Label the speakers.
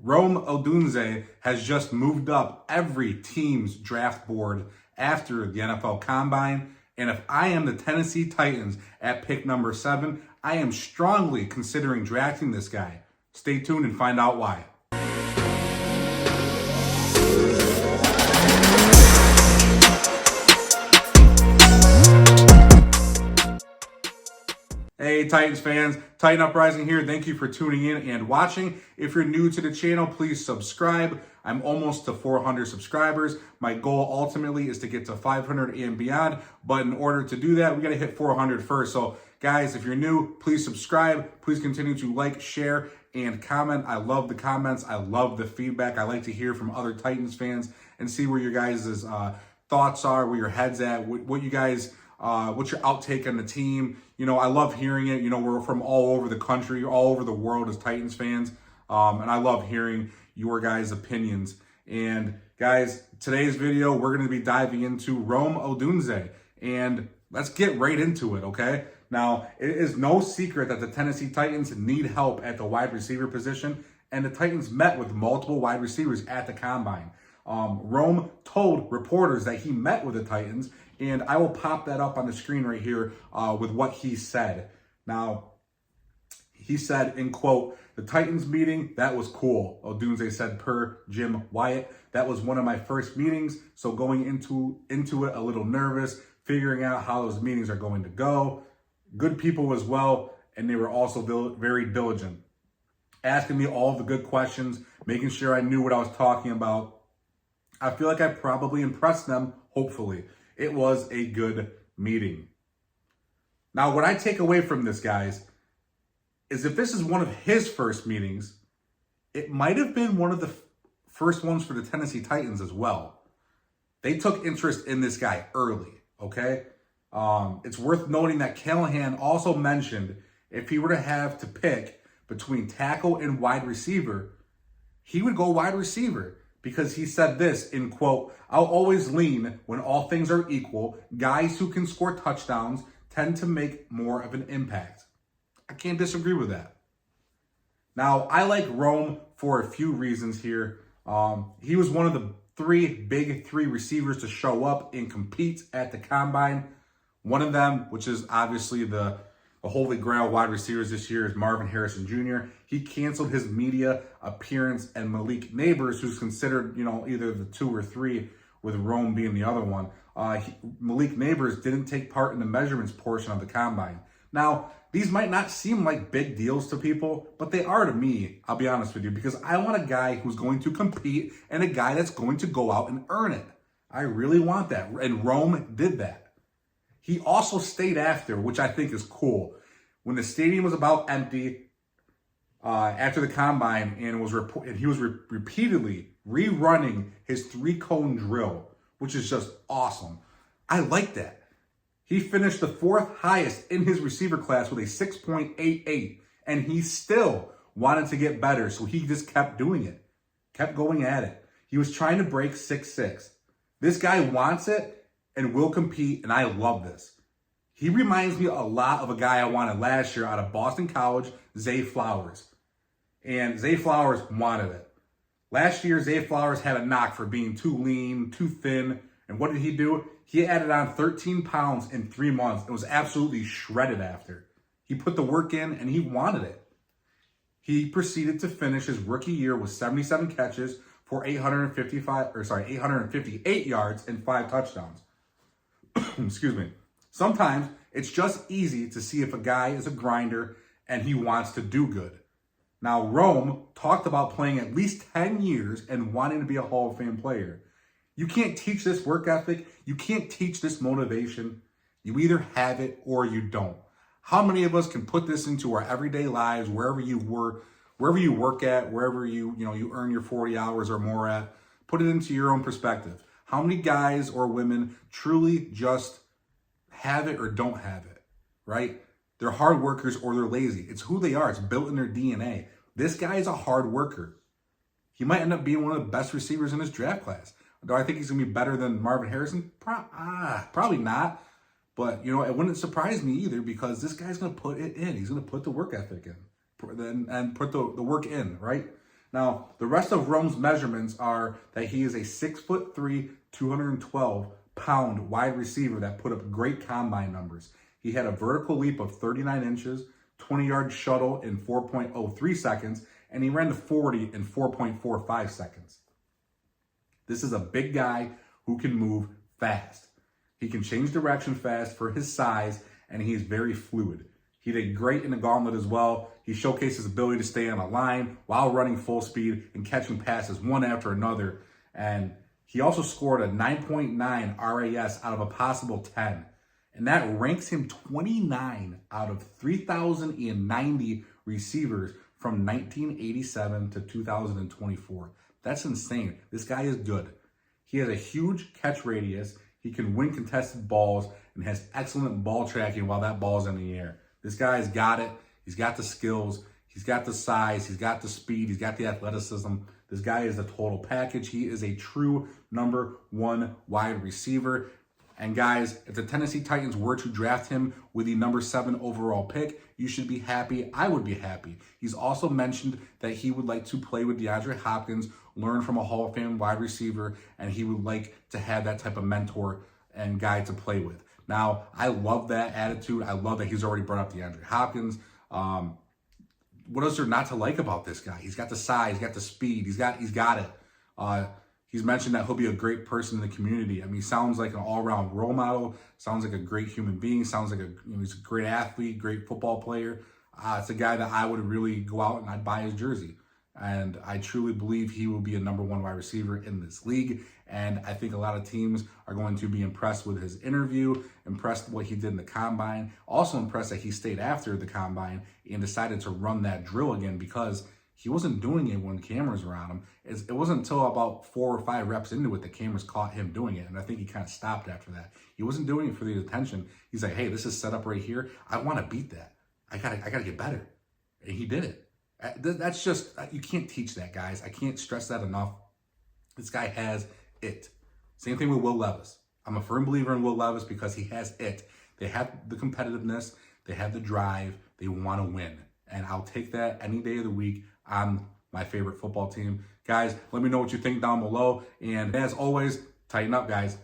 Speaker 1: Rome Odunze has just moved up every team's draft board after the NFL Combine. And if I am the Tennessee Titans at pick number 7, I am strongly considering drafting this guy. Stay tuned and find out why. Hey Titans fans, Titan Uprising here. Thank you for tuning in and watching. If you're new to the channel, please subscribe. I'm almost to 400 subscribers. My goal ultimately is to get to 500 and beyond. But in order to do that, we got to hit 400 first. So guys, if you're new, please subscribe. Please continue to like, share, and comment. I love the comments. I love the feedback. I like to hear from other Titans fans and see where your guys' thoughts are, where your head's at, what you guys... what's your outtake on the team? You know, I love hearing it. You know, we're from all over the country, all over the world as Titans fans. And I love hearing your guys' opinions. And guys, today's video, we're going to be diving into Rome Odunze. And let's get right into it, okay? Now, it is no secret that the Tennessee Titans need help at the wide receiver position. And the Titans met with multiple wide receivers at the Combine. Rome told reporters that he met with the Titans, and I will pop that up on the screen right here with what he said. Now, he said, in quote, "The Titans meeting, that was cool," Odunze said per Jim Wyatt. "That was one of my first meetings, so going into it a little nervous, figuring out how those meetings are going to go. Good people as well, and they were also very diligent, asking me all the good questions, making sure I knew what I was talking about. I feel like I probably impressed them, hopefully. It was a good meeting." Now, what I take away from this, guys, is if this is one of his first meetings, it might have been one of the first ones for the Tennessee Titans as well. They took interest in this guy early, okay? It's worth noting that Callahan also mentioned if he were to have to pick between tackle and wide receiver, he would go wide receiver. Because he said this, in quote, "I'll always lean, when all things are equal, guys who can score touchdowns tend to make more of an impact." I can't disagree with that. Now, I like Rome for a few reasons here. He was one of the big three receivers to show up and compete at the Combine. One of them, which is obviously the holy grail wide receivers this year, is Marvin Harrison Jr. He canceled his media appearance, and Malik Neighbors, who's considered, you know, either the 2 or 3, with Rome being the other one. Malik Neighbors didn't take part in the measurements portion of the Combine. Now, these might not seem like big deals to people, but they are to me, I'll be honest with you, because I want a guy who's going to compete and a guy that's going to go out and earn it. I really want that, and Rome did that. He also stayed after, which I think is cool. When the stadium was about empty after the Combine, and he was repeatedly rerunning his 3-cone drill, which is just awesome. I like that. He finished the 4th highest in his receiver class with a 6.88, and he still wanted to get better, so he just kept doing it, kept going at it. He was trying to break 6'6". This guy wants it and will compete, and I love this. He reminds me a lot of a guy I wanted last year out of Boston College, Zay Flowers. And Zay Flowers wanted it. Last year, Zay Flowers had a knock for being too lean, too thin. And what did he do? He added on 13 pounds in 3 months and was absolutely shredded after. He put the work in, and he wanted it. He proceeded to finish his rookie year with 77 catches for 858 yards and 5 touchdowns. Excuse me. Sometimes it's just easy to see if a guy is a grinder and he wants to do good. Now, Rome talked about playing at least 10 years and wanting to be a Hall of Fame player. You can't teach this work ethic. You can't teach this motivation. You either have it or you don't. How many of us can put this into our everyday lives, wherever you work at, wherever you earn your 40 hours or more at? Put it into your own perspective. How many guys or women truly just have it or don't have it, right? They're hard workers or they're lazy. It's who they are. It's built in their DNA. This guy is a hard worker. He might end up being one of the best receivers in his draft class. Do I think he's going to be better than Marvin Harrison? Probably not. But, it wouldn't surprise me either, because this guy's going to put it in. He's going to put the work ethic in and put the work in, right? Now, the rest of Rome's measurements are that he is a 6'3", 212-pound wide receiver that put up great combine numbers. He had a vertical leap of 39 inches, 20-yard shuttle in 4.03 seconds, and he ran the 40 in 4.45 seconds. This is a big guy who can move fast. He can change direction fast for his size, and he's very fluid. He did great in the gauntlet as well. He showcased his ability to stay on a line while running full speed and catching passes one after another. And he also scored a 9.9 RAS out of a possible 10. And that ranks him 29 out of 3,090 receivers from 1987 to 2024. That's insane. This guy is good. He has a huge catch radius. He can win contested balls and has excellent ball tracking while that ball's in the air. This guy's got it. He's got the skills. He's got the size. He's got the speed. He's got the athleticism. This guy is a total package. He is a true #1 wide receiver. And guys, if the Tennessee Titans were to draft him with the #7 overall pick, you should be happy. I would be happy. He's also mentioned that he would like to play with DeAndre Hopkins, learn from a Hall of Fame wide receiver, and he would like to have that type of mentor and guy to play with. Now, I love that attitude. I love that he's already brought up DeAndre Hopkins. What is there not to like about this guy? He's got the size, he's got the speed, he's got it. He's mentioned that he'll be a great person in the community. I mean, he sounds like an all-around role model, sounds like a great human being, sounds like he's a great athlete, great football player. It's a guy that I would really go out and I'd buy his jersey. And I truly believe he will be a #1 wide receiver in this league. And I think a lot of teams are going to be impressed with his interview, impressed with what he did in the combine, also impressed that he stayed after the combine and decided to run that drill again because he wasn't doing it when cameras were on him. It wasn't until about 4 or 5 reps into it the cameras caught him doing it. And I think he kind of stopped after that. He wasn't doing it for the attention. He's like, hey, this is set up right here. I want to beat that. I gotta get better. And he did it. That's just, you can't teach that, guys. I can't stress that enough. This guy has it. Same thing with Will Levis. I'm a firm believer in Will Levis because he has it. They have the competitiveness. They have the drive. They want to win. And I'll take that any day of the week on my favorite football team. Guys, let me know what you think down below. And as always, tighten up, guys.